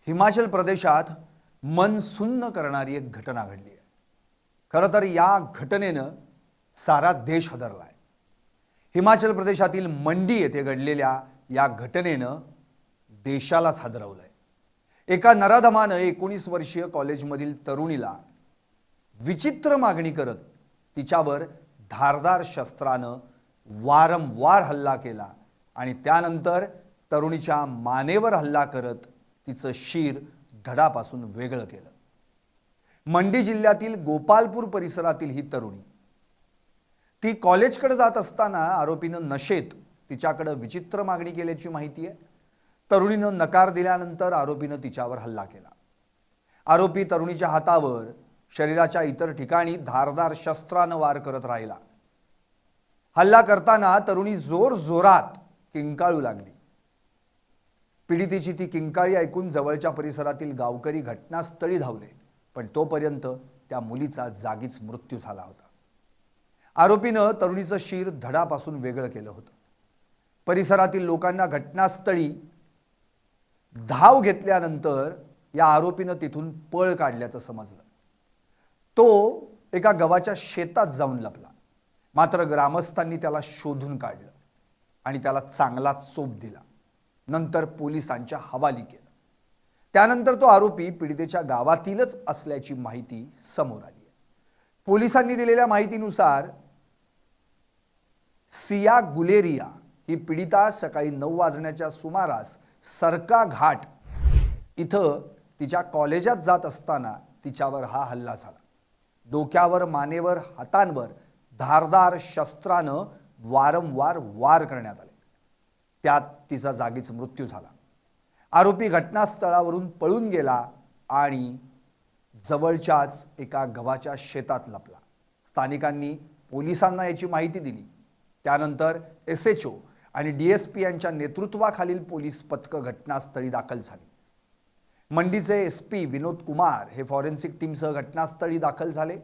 हिमाचल प्रदेशात मन सुन्न करणारी एक घटना घडली आहे। खरं तर या घटनेनं सारा देश हादरलाय। हिमाचल प्रदेशातील मंडी येथे घडलेल्या या घटनेनं देशालाच हादरवलंय। एका नराधमानं 19 वर्षीय कॉलेजमधील तरुणीला विचित्र मागणी करत तिच्यावर धारदार शस्त्रानं वारंवार हल्ला केला आणि त्यानंतर तरुणीच्या मानेवर हल्ला करत तिचं शीर धडापासून वेगळं केलं। मंडी जिल्ह्यातील गोपालपूर परिसरातील ही तरुणी ती कॉलेजकडे जात असताना आरोपीनं नशेत तिच्याकडे विचित्र मागणी केल्याची माहिती आहे। तरुणीनं नकार दिल्यानंतर आरोपीनं तिच्यावर हल्ला केला। आरोपी तरुणीच्या हातावर शरीराच्या इतर ठिकाणी धारदार शस्त्रानं वार करत राहिला। हल्ला करताना तरुणी जोरजोरात किंकाळू लागली। पीडितेची ती किंकाळी ऐकून जवळच्या परिसरातील गावकरी घटनास्थळी धावले, पण तोपर्यंत त्या मुलीचा जागीच मृत्यू झाला होता। आरोपीनं तरुणीचं शीर धडापासून वेगळं केलं होतं। परिसरातील लोकांना घटनास्थळी धाव घेतल्यानंतर या आरोपीनं तिथून पळ काढल्याचं समजलं। तो एका गव्हाच्या शेतात जाऊन लपला, मात्र ग्रामस्थांनी त्याला शोधून काढलं आणि त्याला चांगला चोप दिला। नंतर पोलिसांच्या हवाली केलं। त्यानंतर तो आरोपी पीडितेच्या गावातीलच असल्याची माहिती समोर आली आहे। पोलिसांनी दिलेल्या माहितीनुसार सिया गुलेरिया ही पीडिता सकाळी 9 वाजण्याच्या सुमारास सरका घाट इथं तिच्या कॉलेजात जात असताना तिच्यावर हा हल्ला झाला। डोक्यावर, मानेवर, हातांवर धारदार शस्त्रानं वारंवार वार करण्यात आले। त्यात तिचा जागीच मृत्यू झाला। आरोपी घटनास्थळावरून पळून गेला आणि जवळच्याच एका गव्हाच्या शेतात लपला। स्थानिकांनी पोलिसांना याची माहिती दिली। त्यानंतर SHO आणि DSP यांच्या नेतृत्वाखालील पोलीस पथकं घटनास्थळी दाखल झाली। मंडीचे SP विनोद कुमार हे फॉरेन्सिक टीमसह घटनास्थळी दाखल झाले।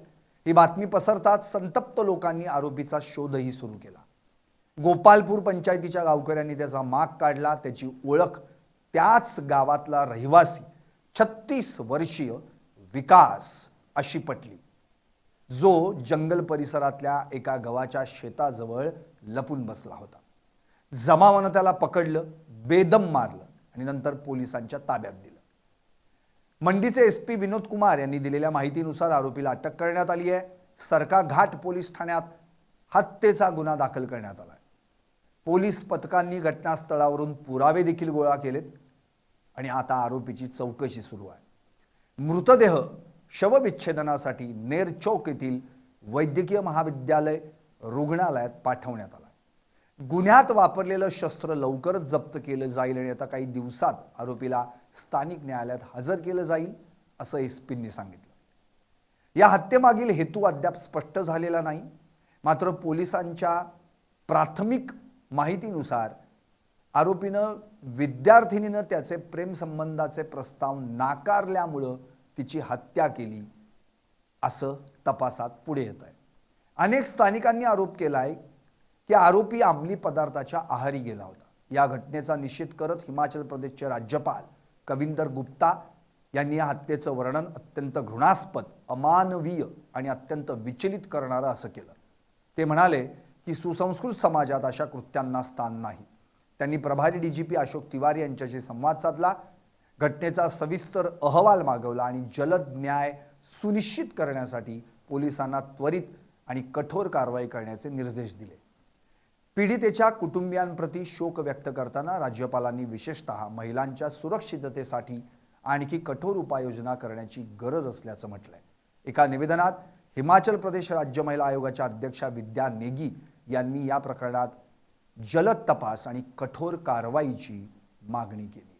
ही बातमी पसरताच संतप्त लोकांनी आरोपीचा शोधही सुरू केला। गोपालपूर पंचायतीच्या गावकऱ्यांनी त्याचा माग काढला। त्याची ओळख त्याच गावातला रहिवासी 36 वर्षीय विकास अशी पटली, जो जंगल परिसरातल्या एका गव्हाच्या शेताजवळ लपून बसला होता। जमावानं त्याला पकडलं, बेदम मारलं आणि नंतर पोलिसांच्या ताब्यात दिलं। मंडीचे SP विनोद कुमार यांनी दिलेल्या माहितीनुसार आरोपीला अटक करण्यात आली आहे। सरका घाट पोलीस ठाण्यात हत्येचा गुन्हा दाखल करण्यात आला आहे। पोलीस पथकांनी घटनास्थळावरून पुरावे देखील गोळा केलेत आणि आता आरोपीची चौकशी सुरू आहे। मृतदेह शवविच्छेदनासाठी नेरचौक येथील वैद्यकीय महाविद्यालय रुग्णालयात पाठवण्यात आला। गुन्ह्यात वापरलेलं शस्त्र लवकरच जप्त केलं जाईल आणि आता काही दिवसात आरोपीला स्थानिक न्यायालयात हजर केलं जाईल, असं SPंनी सांगितलं। या हत्येमागील हेतू अद्याप स्पष्ट झालेला नाही, मात्र पोलिसांच्या प्राथमिक माहितीनुसार आरोपीनं विद्यार्थिनीनं त्याचे प्रेमसंबंधाचे प्रस्ताव नाकारल्यामुळं तिची हत्या केली, असं तपासात पुढे येत आहे। अनेक स्थानिकांनी आरोप केलाय की आरोपी अंमली पदार्थाच्या आहारी गेला होता। या घटनेचा निषेध करत हिमाचल प्रदेशचे राज्यपाल कविंदर गुप्ता यांनी या हत्येचं वर्णन अत्यंत घृणास्पद, अमानवीय आणि अत्यंत विचलित करणारं असं केलं। ते म्हणाले की सुसंस्कृत समाजात अशा कृत्यांना स्थान नाही। त्यांनी प्रभारी DGP अशोक तिवारी यांच्याशी संवाद साधला, घटनेचा सविस्तर अहवाल मागवला आणि जलद न्याय सुनिश्चित करण्यासाठी पोलिसांना त्वरित आणि कठोर कारवाई करण्याचे निर्देश दिले। पीडितेच्या कुटुंबियांप्रती शोक व्यक्त करताना राज्यपालांनी विशेषतः महिलांच्या सुरक्षिततेसाठी आणखी कठोर उपाययोजना करण्याची गरज असल्याचं म्हटलंय। एका निवेदनात हिमाचल प्रदेश राज्य महिला आयोगाच्या अध्यक्षा विद्या नेगी यांनी या प्रकरणात जलद तपास आणि कठोर कारवाईची मागणी केली।